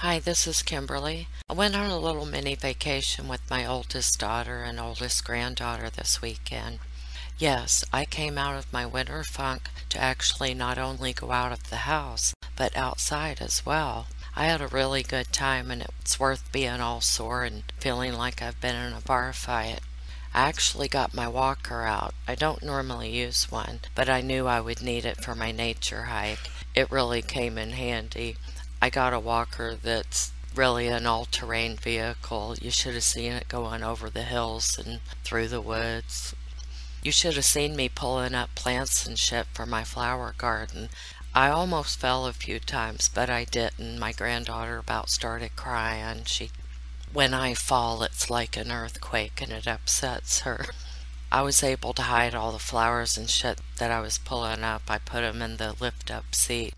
Hi, this is Kimberly. I went on a little mini vacation with my oldest daughter and oldest granddaughter this weekend. Yes, I came out of my winter funk to actually not only go out of the house, but outside as well. I had a really good time and it's worth being all sore and feeling like I've been in a bar fight. I actually got my walker out. I don't normally use one, but I knew I would need it for my nature hike. It really came in handy. I got a walker that's really an all-terrain vehicle. You should have seen it going over the hills and through the woods. You should have seen me pulling up plants and shit for my flower garden. I almost fell a few times, but I didn't. My granddaughter about started crying. When I fall, it's like an earthquake and it upsets her. I was able to hide all the flowers and shit that I was pulling up. I put them in the lift-up seat.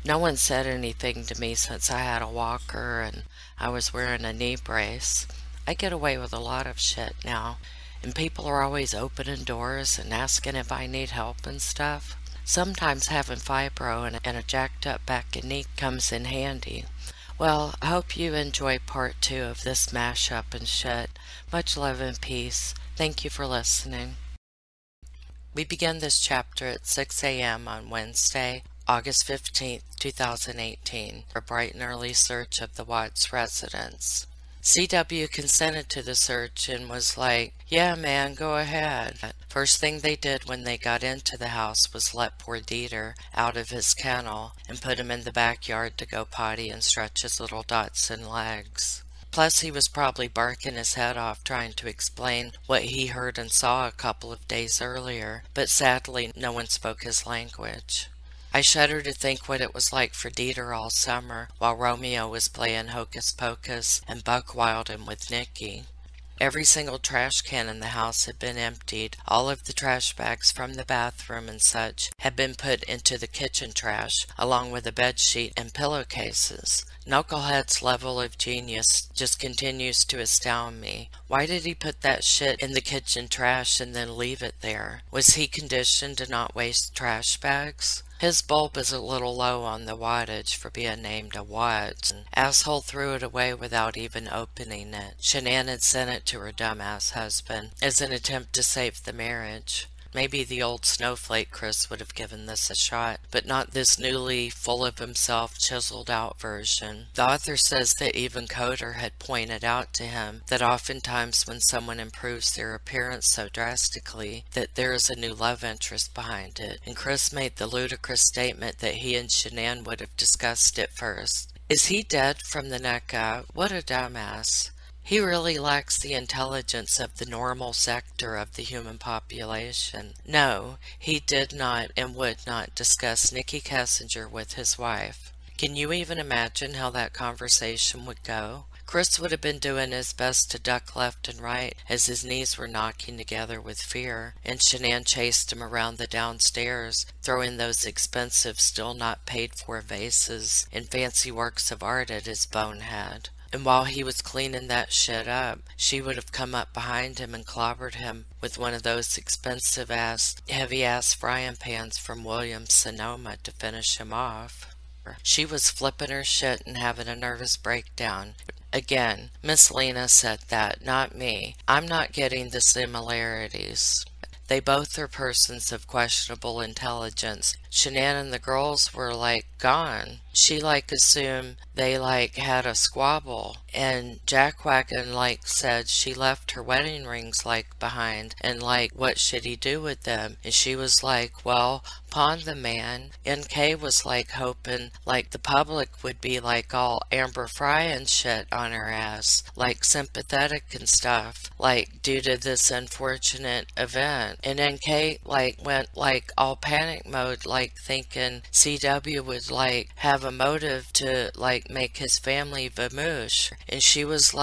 No one said anything to me since I had a walker and I was wearing a knee brace. I get away with a lot of shit now, and people are always opening doors and asking if I need help and stuff. Sometimes having fibro and a jacked up back and knee comes in handy. Well, I hope you enjoy part 2 of this mashup and shit. Much love and peace. Thank you for listening. We begin this chapter at 6 a.m. on Wednesday, August 15th, 2018, for a bright and early search of the Watts residence. CW consented to the search and was like, yeah man, go ahead. First thing they did when they got into the house was let poor Dieter out of his kennel and put him in the backyard to go potty and stretch his little Dotson legs. Plus he was probably barking his head off trying to explain what he heard and saw a couple of days earlier, but sadly no one spoke his language. I shudder to think what it was like for Dieter all summer while Romeo was playing hocus pocus and buck wilding with Nikki. Every single trash can in the house had been emptied. All of the trash bags from the bathroom and such had been put into the kitchen trash, along with a bedsheet and pillowcases. Knucklehead's level of genius just continues to astound me. Why did he put that shit in the kitchen trash and then leave it there? Was he conditioned to not waste trash bags? His bulb is a little low on the wattage for being named a Watt. Asshole threw it away without even opening it. Shanann had sent it to her dumbass husband as an attempt to save the marriage. Maybe the old snowflake Chris would have given this a shot, but not this newly, full of himself, chiseled out version. The author says that even Coder had pointed out to him that oftentimes when someone improves their appearance so drastically that there is a new love interest behind it, and Chris made the ludicrous statement that he and Shanann would have discussed it first. Is he dead from the neck up? What a dumbass. He really lacks the intelligence of the normal sector of the human population. No, he did not and would not discuss Nikki Kessinger with his wife. Can you even imagine how that conversation would go? Chris would have been doing his best to duck left and right as his knees were knocking together with fear, and Shanann chased him around the downstairs, throwing those expensive, still not paid for vases and fancy works of art at his bonehead. And while he was cleaning that shit up, she would have come up behind him and clobbered him with one of those expensive-ass, heavy-ass frying pans from Williams-Sonoma to finish him off. She was flipping her shit and having a nervous breakdown. Again, Miss Lena said that, not me. I'm not getting the similarities. They both are persons of questionable intelligence. Shanann and the girls were gone. She assumed they had a squabble, and Jackwagon said she left her wedding rings behind, and what should he do with them? And she was well, pawn them, man. NK was hoping the public would be all Amber Fry and shit on her ass, sympathetic and stuff, due to this unfortunate event. And NK went all panic mode, thinking CW would have a motive to make his family vamoosh. And she was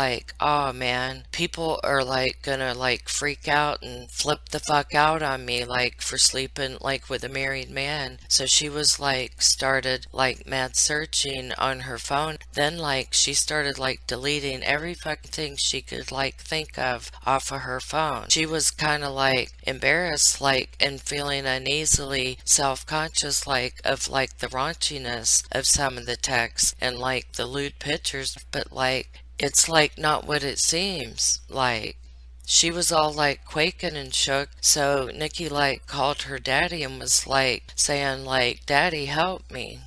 oh man, people are gonna freak out and flip the fuck out on me for sleeping with a married man. So she was started mad searching on her phone. Then she started deleting every fucking thing she could think of off of her phone. She was kind of embarrassed and feeling uneasily self-conscious of the raunchiness of of some of the texts and like the lewd pictures, but like it's like not what it seems like. She was all like quaking and shook, so Nikki like called her daddy and was like saying like, "Daddy, help me."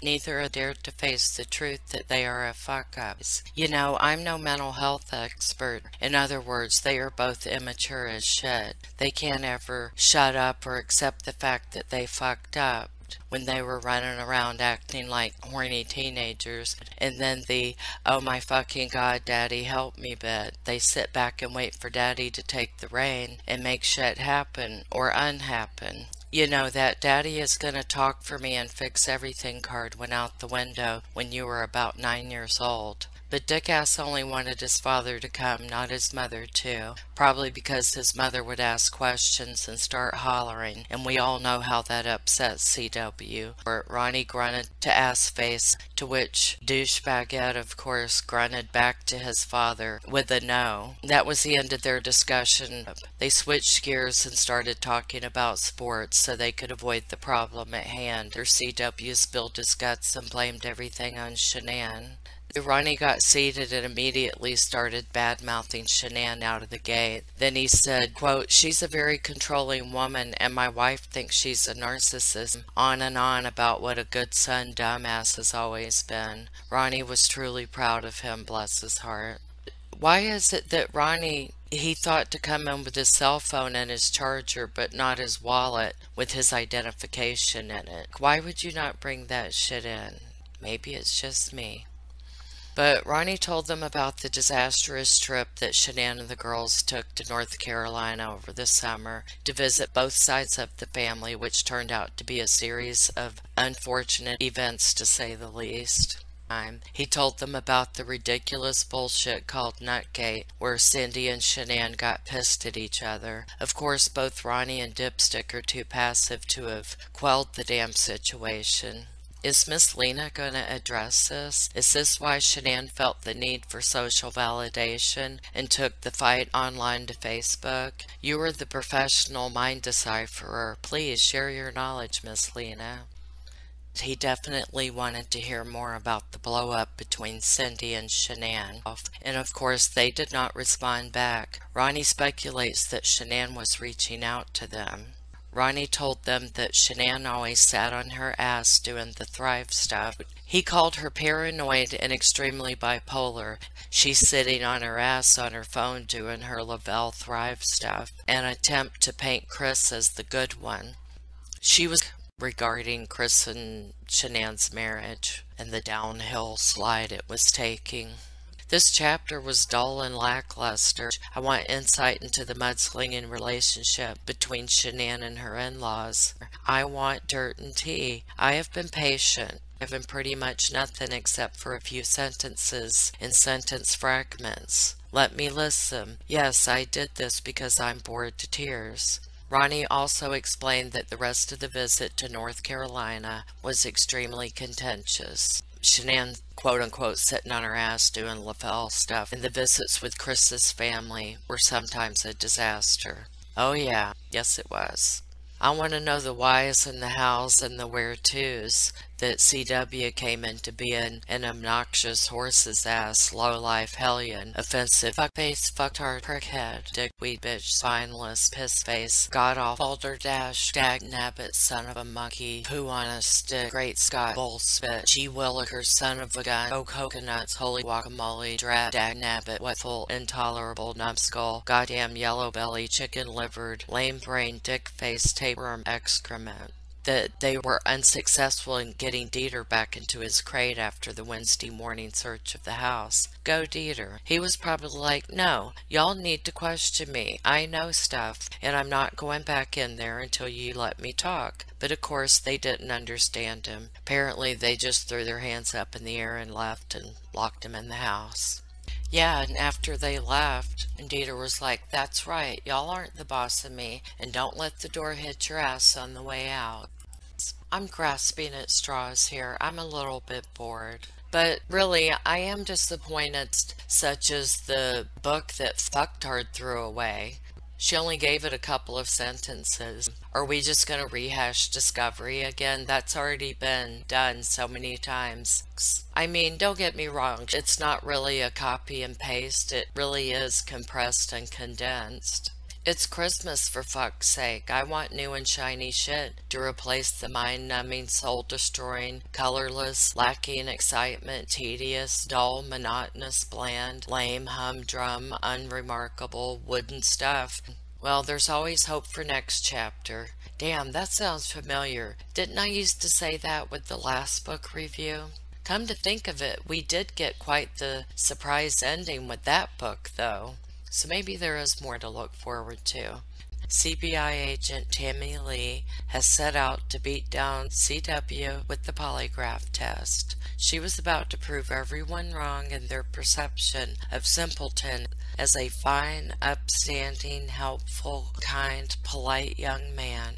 Neither dared to face the truth that they are a fuck-ups. You know, I'm no mental health expert. In other words, they are both immature as shit. They can't ever shut up or accept the fact that they fucked up when they were running around acting like horny teenagers, and then the "oh my fucking god, daddy, help me" bit. They sit back and wait for daddy to take the reign and make shit happen or unhappen. You know, that "daddy is gonna talk for me and fix everything" card went out the window when you were about 9 years old. But Dick-ass only wanted his father to come, not his mother too. Probably because his mother would ask questions and start hollering, and we all know how that upsets CW. Or Ronnie grunted to ass face, to which douchebagette of course grunted back to his father with a no. That was the end of their discussion. They switched gears and started talking about sports so they could avoid the problem at hand. Their CW spilled his guts and blamed everything on Shanann. Ronnie got seated and immediately started bad-mouthing Shanann out of the gate. Then he said, quote, "She's a very controlling woman and my wife thinks she's a narcissist." On and on about what a good son dumbass has always been. Ronnie was truly proud of him, bless his heart. Why is it that Ronnie, he thought to come in with his cell phone and his charger, but not his wallet with his identification in it? Why would you not bring that shit in? Maybe it's just me. But Ronnie told them about the disastrous trip that Shanann and the girls took to North Carolina over the summer to visit both sides of the family, which turned out to be a series of unfortunate events, to say the least. He told them about the ridiculous bullshit called Nutgate, where Cindy and Shanann got pissed at each other. Of course, both Ronnie and Dipstick are too passive to have quelled the damn situation. Is Miss Lena going to address this? Is this why Shanann felt the need for social validation and took the fight online to Facebook? You are the professional mind decipherer. Please share your knowledge, Miss Lena. He definitely wanted to hear more about the blow-up between Cindy and Shanann, and of course they did not respond back. Ronnie speculates that Shanann was reaching out to them. Ronnie told them that Shanann always sat on her ass doing the Thrive stuff. He called her paranoid and extremely bipolar. She's sitting on her ass on her phone doing her Lavelle Thrive stuff, an attempt to paint Chris as the good one. She was regarding Chris and Shanann's marriage and the downhill slide it was taking. This chapter was dull and lackluster. I want insight into the mudslinging relationship between Shanann and her in-laws. I want dirt and tea. I have been patient, given pretty much nothing except for a few sentences and sentence fragments. Let me listen. Yes, I did this because I'm bored to tears. Ronnie also explained that the rest of the visit to North Carolina was extremely contentious. Shanann, quote-unquote, sitting on her ass doing Lavelle stuff, and the visits with Chris's family were sometimes a disaster. Oh yeah, yes it was. I want to know the whys and the hows and the where-tos that CW came into being an obnoxious horse's ass, low-life hellion, offensive fuckface, fucktard, prickhead, dickweed bitch, spineless, pissface, god-awful, balderdash, dag-nabbit, son of a monkey, poo on a stick, great Scott, bullspit, gee-williker, son of a gun, oh coconuts, holy guacamole, drat, dag-nabbit, wetful, intolerable, numbskull, goddamn yellow-belly, chicken-livered, lame-brained, dick-faced, tapeworm excrement. That they were unsuccessful in getting Dieter back into his crate after the Wednesday morning search of the house. Go Dieter. He was probably like, "No, y'all need to question me. I know stuff, and I'm not going back in there until you let me talk." But of course they didn't understand him. Apparently they just threw their hands up in the air and left and locked him in the house. Yeah, and after they left, and Dieter was like, "That's right, y'all aren't the boss of me, and don't let the door hit your ass on the way out." I'm grasping at straws here. I'm a little bit bored. But really, I am disappointed, such as the book that Fucktard threw away. She only gave it a couple of sentences. Are we just going to rehash Discovery again? That's already been done so many times. I mean, don't get me wrong, it's not really a copy and paste, it really is compressed and condensed. It's Christmas, for fuck's sake. I want new and shiny shit to replace the mind-numbing, soul-destroying, colorless, lacking excitement, tedious, dull, monotonous, bland, lame, humdrum, unremarkable, wooden stuff. Well, there's always hope for next chapter. Damn, that sounds familiar. Didn't I used to say that with the last book review? Come to think of it, we did get quite the surprise ending with that book, though. So maybe there is more to look forward to. CBI agent Tammy Lee has set out to beat down CW with the polygraph test. She was about to prove everyone wrong in their perception of Simpleton as a fine, upstanding, helpful, kind, polite young man.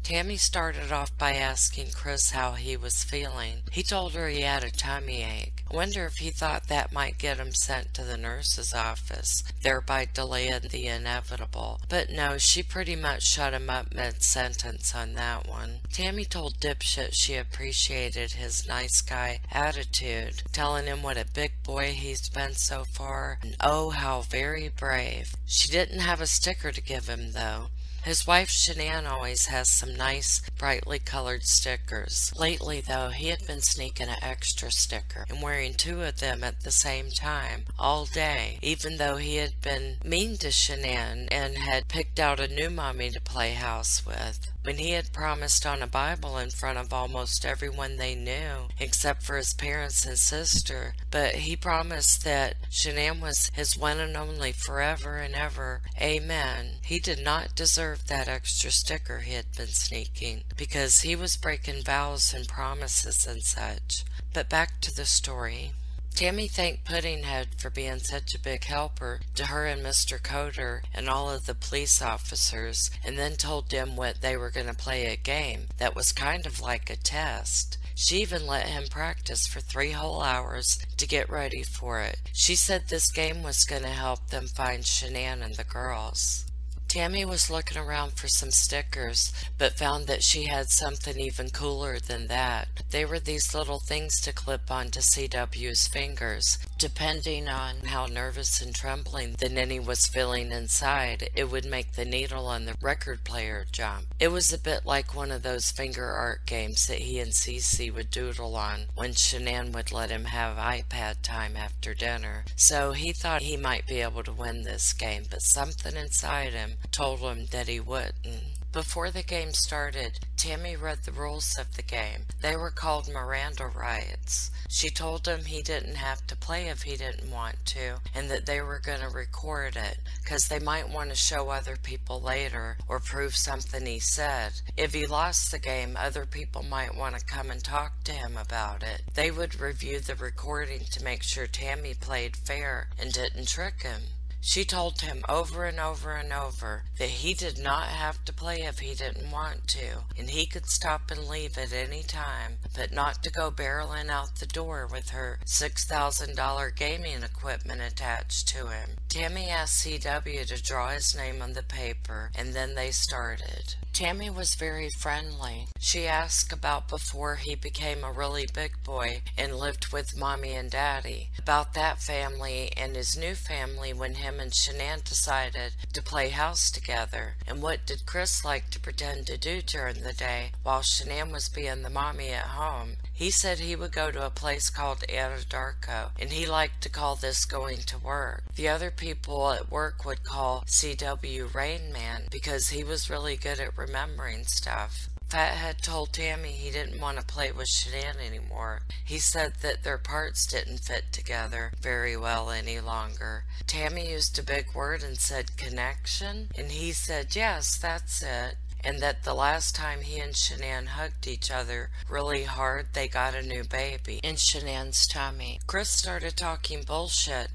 Tammy started off by asking Chris how he was feeling. He told her he had a tummy ache. I wonder if he thought that might get him sent to the nurse's office, thereby delaying the inevitable. But no, she pretty much shut him up mid-sentence on that one. Tammy told Dipshit she appreciated his nice guy attitude, telling him what a big boy he's been so far, and oh, how very brave. She didn't have a sticker to give him, though. His wife Shanann always has some nice, brightly colored stickers. Lately, though, he had been sneaking an extra sticker and wearing 2 of them at the same time, all day, even though he had been mean to Shanann and had picked out a new mommy to play house with. When he had promised on a Bible in front of almost everyone they knew, except for his parents and sister, but he promised that Shanann was his one and only forever and ever. Amen. He did not deserve that extra sticker he had been sneaking, because he was breaking vows and promises and such. But back to the story. Tammy thanked Puddinghead for being such a big helper to her and Mr. Coder and all of the police officers, and then told Dimwit they were going to play a game that was kind of like a test. She even let him practice for 3 whole hours to get ready for it. She said this game was going to help them find Shanann and the girls. Tammy was looking around for some stickers, but found that she had something even cooler than that. They were these little things to clip onto CW's fingers. Depending on how nervous and trembling the ninny was feeling inside, it would make the needle on the record player jump. It was a bit like one of those finger art games that he and Cece would doodle on when Shanann would let him have iPad time after dinner. So he thought he might be able to win this game, but something inside him told him that he wouldn't. Before the game started, Tammy read the rules of the game. They were called Miranda rights. She told him he didn't have to play if he didn't want to, and that they were going to record it, because they might want to show other people later, or prove something he said. If he lost the game, other people might want to come and talk to him about it. They would review the recording to make sure Tammy played fair and didn't trick him. She told him over and over and over that he did not have to play if he didn't want to, and he could stop and leave at any time, but not to go barreling out the door with her $6,000 gaming equipment attached to him. Tammy asked CW to draw his name on the paper, and then they started. Tammy was very friendly. She asked about before he became a really big boy and lived with Mommy and Daddy, about that family and his new family when him and Shanann decided to play house together, and what did Chris like to pretend to do during the day while Shanann was being the mommy at home. He said he would go to a place called Anadarko, and he liked to call this going to work. The other people at work would call CW Rain Man because he was really good at remembering stuff. Fathead told Tammy he didn't want to play with Shanann anymore. He said that their parts didn't fit together very well any longer. Tammy used a big word and said connection, and he said yes, that's it. And that the last time he and Shanann hugged each other really hard, they got a new baby in Shanann's tummy. Chris started talking bullshit.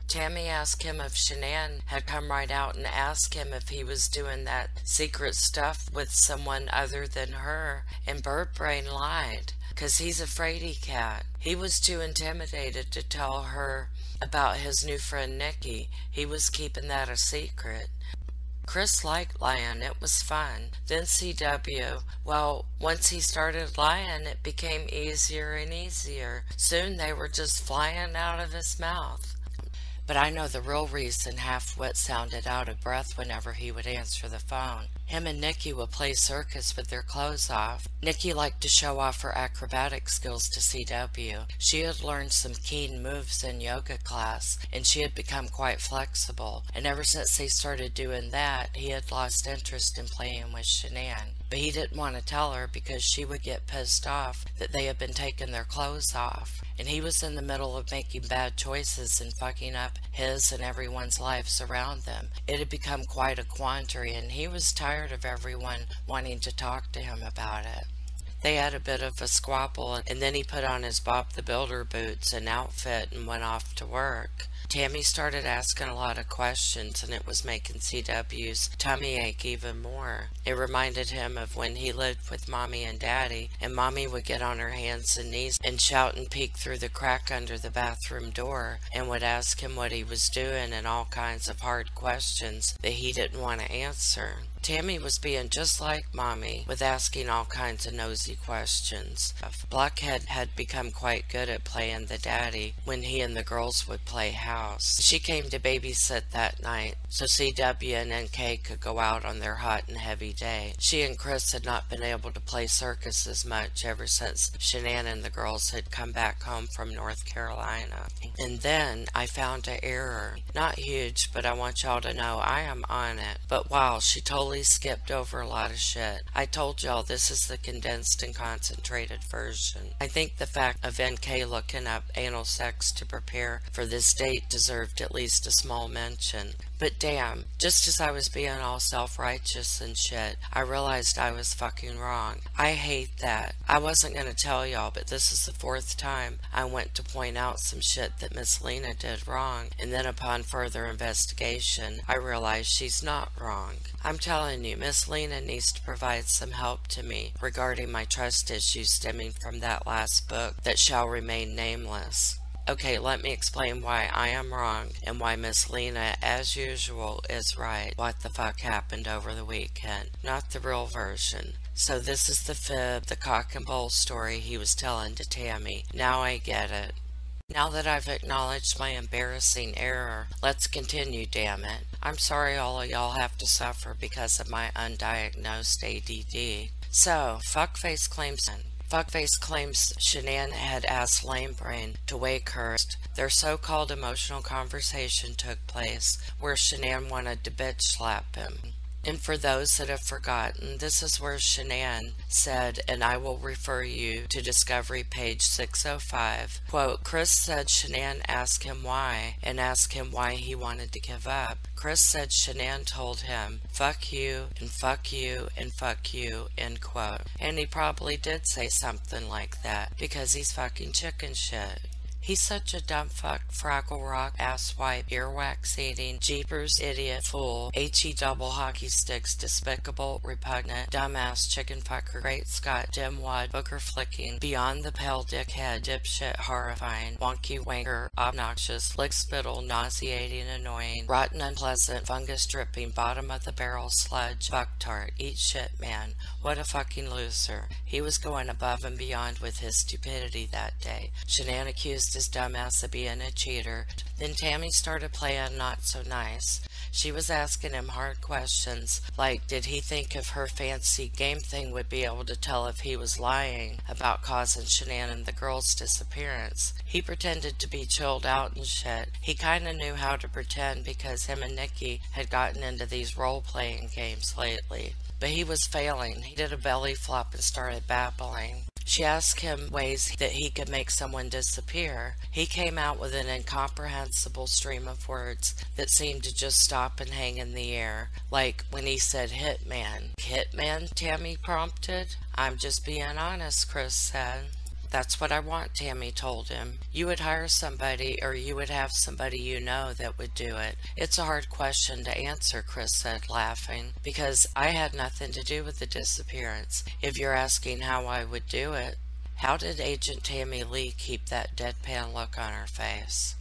Tammy asked him if Shanann had come right out and asked him if he was doing that secret stuff with someone other than her, and Birdbrain lied, 'cause he's a fraidy cat. He was too intimidated to tell her about his new friend Nikki. He was keeping that a secret. Chris liked lying. It was fun. Then CW. Well, once he started lying, it became easier and easier. Soon they were just flying out of his mouth. But I know the real reason Half-Wit sounded out of breath whenever he would answer the phone. Him and Nikki would play circus with their clothes off. Nikki liked to show off her acrobatic skills to CW. She had learned some keen moves in yoga class, and she had become quite flexible. And ever since they started doing that, he had lost interest in playing with Shanann. But he didn't want to tell her because she would get pissed off that they had been taking their clothes off. And he was in the middle of making bad choices and fucking up his and everyone's lives around them. It had become quite a quandary, and he was tired of everyone wanting to talk to him about it. They had a bit of a squabble, and then he put on his Bob the Builder boots and outfit and went off to work. Tammy started asking a lot of questions, and it was making CW's tummy ache even more. It reminded him of when he lived with Mommy and Daddy, and Mommy would get on her hands and knees and shout and peek through the crack under the bathroom door, and would ask him what he was doing and all kinds of hard questions that he didn't want to answer. Tammy was being just like Mommy, with asking all kinds of nosy questions. Blockhead had become quite good at playing the daddy when he and the girls would play house. She came to babysit that night, so CW and NK could go out on their hot and heavy day. She and Chris had not been able to play circus as much ever since Shanann and the girls had come back home from North Carolina. And then I found an error. Not huge, but I want y'all to know I am on it. But wow, she totally skipped over a lot of shit. I told y'all this is the condensed and concentrated version. I think the fact of NK looking up anal sex to prepare for this date deserved at least a small mention. But damn, just as I was being all self-righteous and shit, I realized I was fucking wrong. I hate that. I wasn't gonna tell y'all, but this is the 4th time I went to point out some shit that Miss Lena did wrong, and then upon further investigation, I realized she's not wrong. I'm telling you, Miss Lena needs to provide some help to me regarding my trust issues stemming from that last book that shall remain nameless. Okay, let me explain why I am wrong and why Miss Lena, as usual, is right. What the fuck happened over the weekend? Not the real version. So this is the fib, the cock and bull story he was telling to Tammy. Now I get it. Now that I've acknowledged my embarrassing error, let's continue, damn it. I'm sorry all of y'all have to suffer because of my undiagnosed ADD. So, Fuckface claims Shanann had asked Lamebrain to wake her. Their so-called emotional conversation took place where Shanann wanted to bitch slap him. And for those that have forgotten, this is where Shanann said, and I will refer you to Discovery page 605, quote, Chris said Shanann asked him why, and asked him why he wanted to give up. Chris said Shanann told him, fuck you, and fuck you, and fuck you, end quote. And he probably did say something like that, because he's fucking chicken shit. He's such a dumb fuck, Fraggle Rock, asswipe, earwax eating, jeepers, idiot, fool, HE double hockey sticks, despicable, repugnant, dumbass, chicken fucker, great Scott, dimwad, booger flicking, beyond the pale dickhead, dipshit, horrifying, wonky wanker, obnoxious, lick spittle, nauseating, annoying, rotten, unpleasant, fungus dripping, bottom of the barrel sludge, fucktard, eat shit man. What a fucking loser. He was going above and beyond with his stupidity that day. Shanann accused his dumbass of being a cheater. Then Tammy started playing not so nice. She was asking him hard questions, like did he think if her fancy game thing would be able to tell if he was lying about causing Shanann and the girls' disappearance. He pretended to be chilled out and shit. He kinda knew how to pretend because him and Nikki had gotten into these role-playing games lately. But he was failing. He did a belly flop and started babbling. She asked him ways that he could make someone disappear. He came out with an incomprehensible stream of words that seemed to just stop and hang in the air. Like when he said hitman. Hitman? Tammy prompted. I'm just being honest, Chris said. That's what I want, Tammy told him. You would hire somebody, or you would have somebody you know that would do it. It's a hard question to answer, Chris said, laughing, because I had nothing to do with the disappearance. If you're asking how I would do it, how did Agent Tammy Lee keep that deadpan look on her face?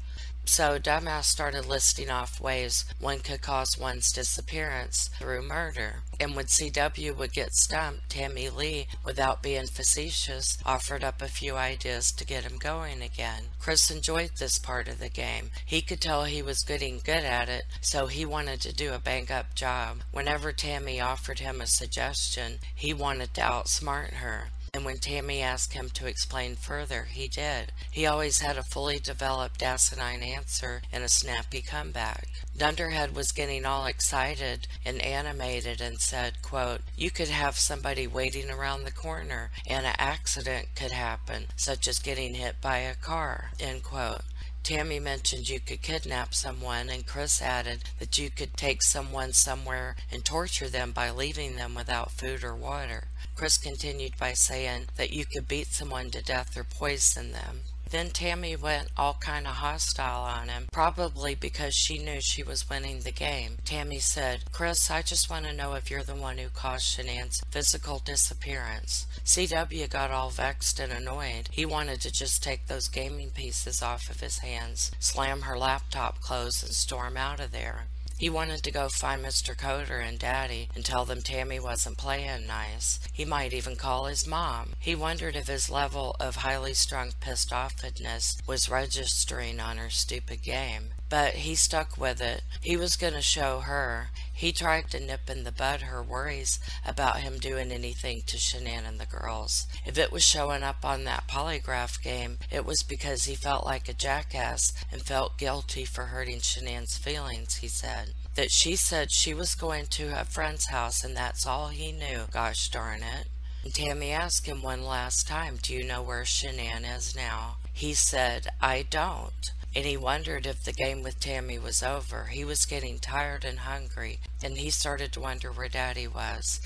So Dumbass started listing off ways one could cause one's disappearance through murder. And when CW would get stumped, Tammy Lee, without being facetious, offered up a few ideas to get him going again. Chris enjoyed this part of the game. He could tell he was getting good at it, so he wanted to do a bang-up job. Whenever Tammy offered him a suggestion, he wanted to outsmart her. And when Tammy asked him to explain further, he did. He always had a fully developed asinine answer and a snappy comeback. Dunderhead was getting all excited and animated and said, quote, "You could have somebody waiting around the corner and an accident could happen, such as getting hit by a car," end quote. Tammy mentioned you could kidnap someone, and Chris added that you could take someone somewhere and torture them by leaving them without food or water. Chris continued by saying that you could beat someone to death or poison them. Then Tammy went all kind of hostile on him, probably because she knew she was winning the game. Tammy said, "Chris, I just want to know if you're the one who caused Shenan's physical disappearance." CW got all vexed and annoyed. He wanted to just take those gaming pieces off of his hands, slam her laptop closed, and storm out of there. He wanted to go find Mr. Coder and Daddy and tell them Tammy wasn't playing nice. He might even call his mom. He wondered if his level of highly strung pissed-offedness was registering on her stupid game. But he stuck with it. He was going to show her. He tried to nip in the bud her worries about him doing anything to Shanann and the girls. If it was showing up on that polygraph game, it was because he felt like a jackass and felt guilty for hurting Shanann's feelings, he said. That she said she was going to a friend's house and that's all he knew, gosh darn it. And Tammy asked him one last time, "Do you know where Shanann is now?" He said, "I don't." And he wondered if the game with Tammy was over. He was getting tired and hungry, and he started to wonder where Daddy was.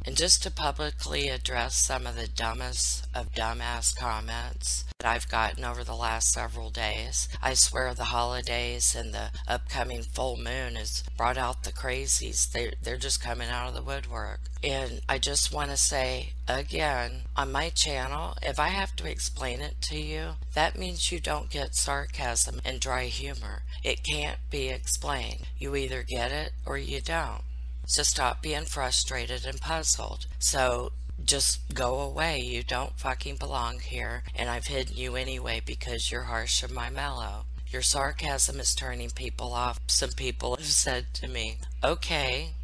And just to publicly address some of the dumbest of dumbass comments that I've gotten over the last several days, I swear the holidays and the upcoming full moon has brought out the crazies. They're just coming out of the woodwork. And I just want to say again, on my channel, if I have to explain it to you, that means you don't get sarcasm and dry humor. It can't be explained. You either get it or you don't. So stop being frustrated and puzzled. So just go away. You don't fucking belong here, and I've hidden you anyway because you're harsh and my mellow. Your sarcasm is turning people off. Some people have said to me, "Okay,"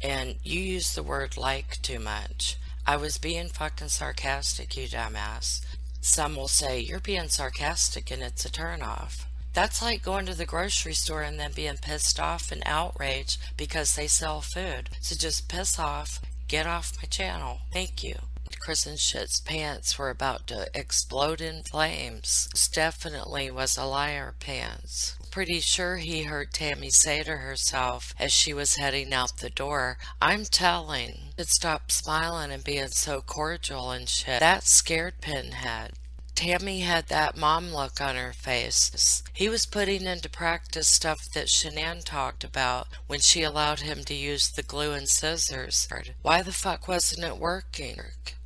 and you use the word "like" too much. I was being fucking sarcastic, you dumbass. Some will say, "You're being sarcastic and it's a turnoff." That's like going to the grocery store and then being pissed off and outraged because they sell food. So just piss off, get off my channel. Thank you. Chris and Shit's pants were about to explode in flames. This definitely was a liar pants. Pretty sure he heard Tammy say to herself as she was heading out the door, "I'm telling." She'd stop smiling and being so cordial and shit. That scared Pinhead. Tammy had that mom look on her face. He was putting into practice stuff that Shanann talked about when she allowed him to use the glue and scissors. Why the fuck wasn't it working?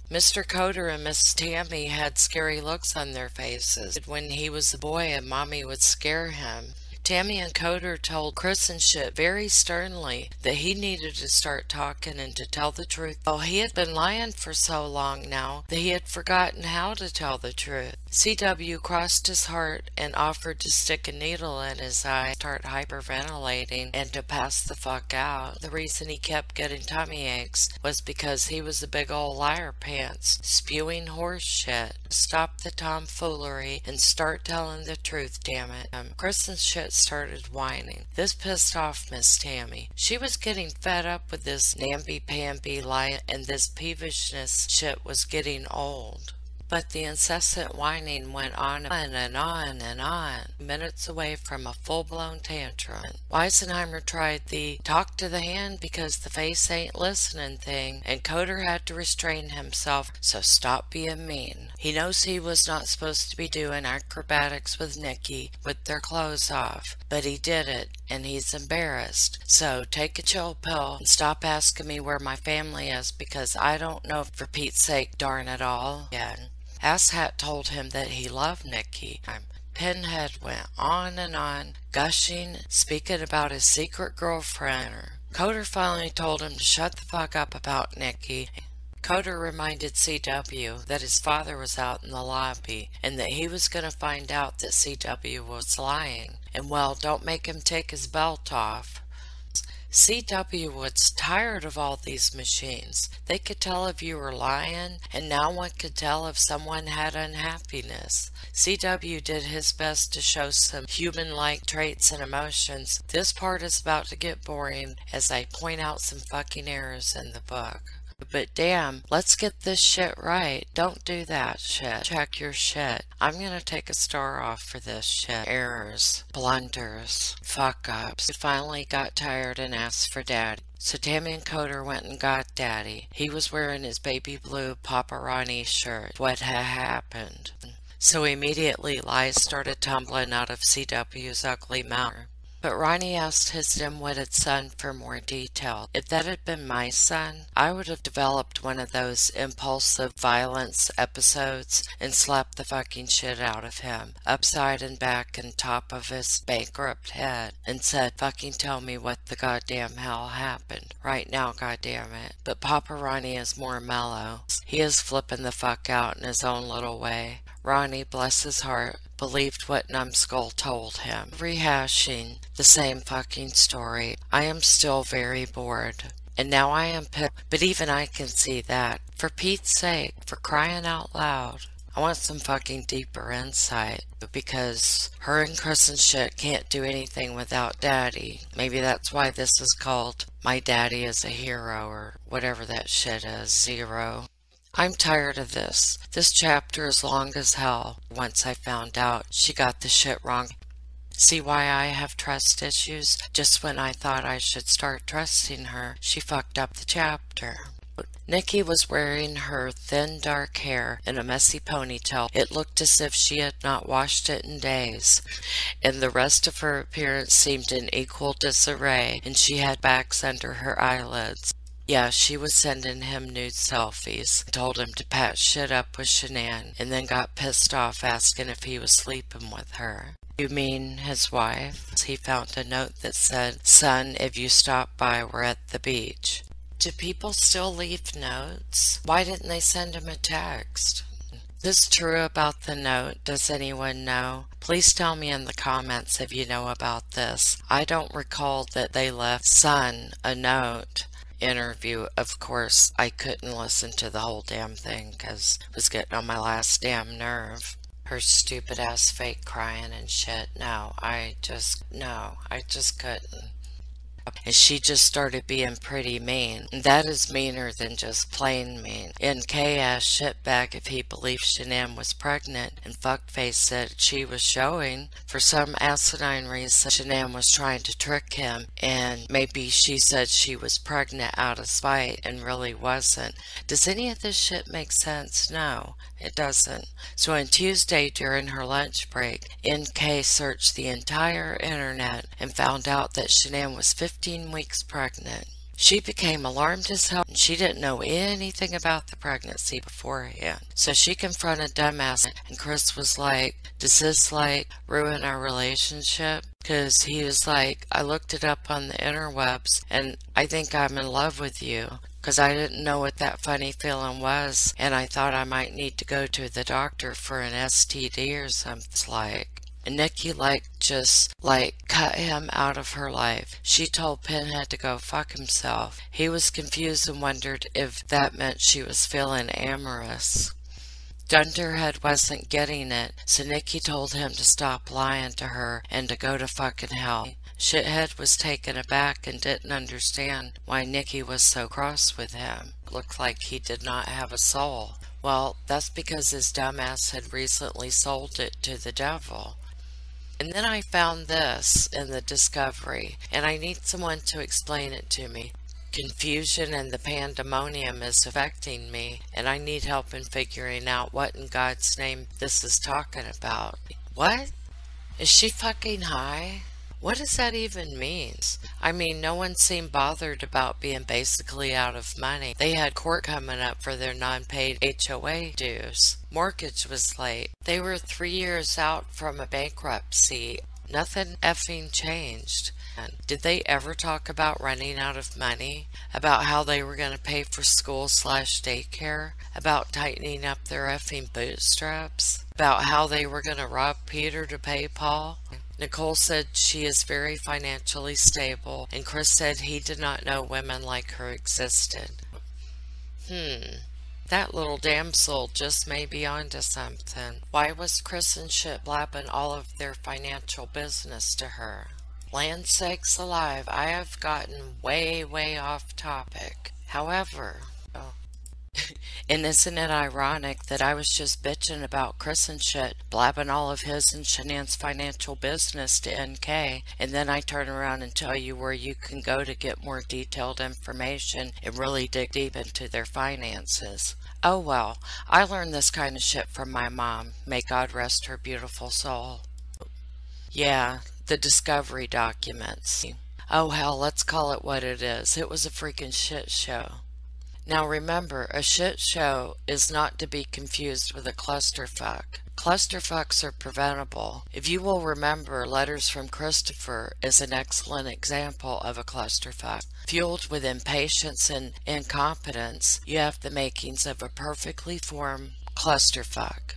Mr. Coder and Miss Tammy had scary looks on their faces when he was a boy and Mommy would scare him. Tammy and Coder told Chris and Shit very sternly that he needed to start talking and to tell the truth. Oh, he had been lying for so long now that he had forgotten how to tell the truth. CW crossed his heart and offered to stick a needle in his eye, start hyperventilating, and to pass the fuck out. The reason he kept getting tummy aches was because he was a big old liar pants, spewing horse shit. Stop the tomfoolery and start telling the truth, damn it. Chris and Shit started whining. This pissed off Miss Tammy. She was getting fed up with this namby-pamby lie, and this peevishness shit was getting old. But the incessant whining went on and on and on, minutes away from a full-blown tantrum. Weisenheimer tried the talk to the hand because the face ain't listening thing, and Coder had to restrain himself, so stop being mean. He knows he was not supposed to be doing acrobatics with Nikki with their clothes off, but he did it, and he's embarrassed. So take a chill pill and stop asking me where my family is because I don't know, for Pete's sake, darn it all. Asshat told him that he loved Nikki. Pinhead went on and on, gushing, speaking about his secret girlfriend. Coder finally told him to shut the fuck up about Nikki. Coder reminded CW that his father was out in the lobby and that he was going to find out that CW was lying. And well, don't make him take his belt off. CW was tired of all these machines. They could tell if you were lying, and now one could tell if someone had unhappiness. CW did his best to show some human-like traits and emotions. This part is about to get boring as I point out some fucking errors in the book. But damn, let's get this shit right. Don't do that shit. Check your shit. I'm gonna take a star off for this shit. Errors, blunders, fuck-ups. He finally got tired and asked for Daddy. So Tammy and Coder went and got Daddy. He was wearing his baby blue Paparazzi shirt. What had happened? So immediately lies started tumbling out of CW's ugly mouth. But Ronnie asked his dim-witted son for more detail. If that had been my son, I would have developed one of those impulsive violence episodes and slapped the fucking shit out of him, upside and back and top of his bankrupt head, and said, fucking tell me what the goddamn hell happened. Right now, goddammit. But Papa Ronnie is more mellow. He is flipping the fuck out in his own little way. Ronnie, bless his heart, believed what Numbskull told him, rehashing the same fucking story. I am still very bored. And now I am pissed, but even I can see that. For Pete's sake, for crying out loud. I want some fucking deeper insight, because her and Chris and shit can't do anything without Daddy. Maybe that's why this is called My Daddy is a Hero, or whatever that shit is, Zero. I'm tired of this. This chapter is long as hell. Once I found out she got the shit wrong. See why I have trust issues? Just when I thought I should start trusting her, she fucked up the chapter. Nikki was wearing her thin dark hair in a messy ponytail. It looked as if she had not washed it in days, and the rest of her appearance seemed in equal disarray, and she had bags under her eyelids. Yeah, she was sending him nude selfies, told him to patch shit up with Shanann, and then got pissed off asking if he was sleeping with her. You mean his wife? He found a note that said, son, if you stop by, we're at the beach. Do people still leave notes? Why didn't they send him a text? Is this true about the note? Does anyone know? Please tell me in the comments if you know about this. I don't recall that they left son a note. Interview. Of course, I couldn't listen to the whole damn thing because it was getting on my last damn nerve. Her stupid ass fake crying and shit. No, I just couldn't. And she just started being pretty mean. That is meaner than just plain mean. NK asked shitbag if he believed Shanann was pregnant, and Fuckface said she was showing. For some asinine reason, Shanann was trying to trick him, and maybe she said she was pregnant out of spite and really wasn't. Does any of this shit make sense? No, it doesn't. So on Tuesday during her lunch break, NK searched the entire internet and found out that Shanann was 15 weeks pregnant. She became alarmed as hell, and she didn't know anything about the pregnancy beforehand. So she confronted Dumbass, and Chris was like, does this, ruin our relationship? Because he was like, I looked it up on the interwebs, and I think I'm in love with you. Because I didn't know what that funny feeling was, and I thought I might need to go to the doctor for an STD or something And Nikki just cut him out of her life. She told Pinhead to go fuck himself. He was confused and wondered if that meant she was feeling amorous. Dunderhead wasn't getting it, so Nikki told him to stop lying to her and to go to fucking hell. Shithead was taken aback and didn't understand why Nikki was so cross with him. It looked like he did not have a soul. Well, that's because his dumbass had recently sold it to the devil. And then I found this in the discovery, and I need someone to explain it to me. Confusion and the pandemonium is affecting me, and I need help in figuring out what in God's name this is talking about. What? Is she fucking high? What does that even mean? I mean, no one seemed bothered about being basically out of money. They had court coming up for their non-paid HOA dues. Mortgage was late. They were 3 years out from a bankruptcy. Nothing effing changed. Did they ever talk about running out of money? About how they were going to pay for school/daycare? About tightening up their effing bootstraps? About how they were going to rob Peter to pay Paul? Nicole said she is very financially stable, and Chris said he did not know women like her existed. That little damsel just may be onto something. Why was Chris and shit blabbing all of their financial business to her? Land sakes alive, I have gotten way off topic. However, and isn't it ironic that I was just bitching about Chris and shit, blabbing all of his and Shanann's financial business to NK, and then I turn around and tell you where you can go to get more detailed information and really dig deep into their finances. Oh well, I learned this kind of shit from my mom. May God rest her beautiful soul. Yeah, the discovery documents. Oh hell, let's call it what it is. It was a freaking shit show. Now remember, a shit show is not to be confused with a clusterfuck. Clusterfucks are preventable. If you will remember, Letters from Christopher is an excellent example of a clusterfuck. Fueled with impatience and incompetence, you have the makings of a perfectly formed clusterfuck.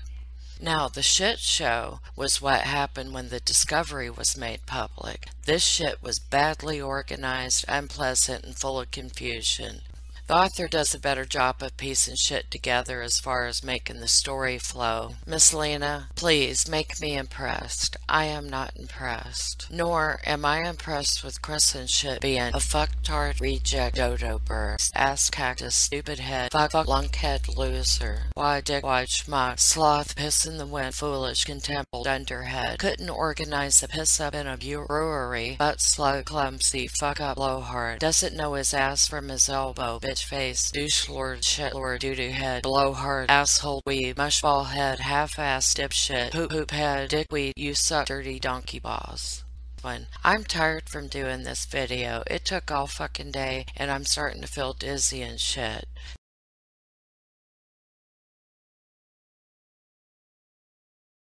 Now, the shit show was what happened when the discovery was made public. This shit was badly organized, unpleasant, and full of confusion. The author does a better job of piecing shit together as far as making the story flow. Miss Lena, please make me impressed. I am not impressed. Nor am I impressed with Chris and shit being a fucktard reject dodo bird, ass cactus, stupid head, fuck lunkhead loser, wide dick, wide schmuck, sloth, piss in the wind, foolish, contemptible, dunderhead, couldn't organize a piss up in a brewery, butt slug, clumsy, fuck up blowhard, doesn't know his ass from his elbow, bitch face, douche lord, shit lord, doo-doo head, blowhard, asshole weed, mushball head, half-ass dipshit, poop head, dickweed, you suck, dirty donkey balls. I'm tired from doing this video. It took all fucking day, and I'm starting to feel dizzy and shit.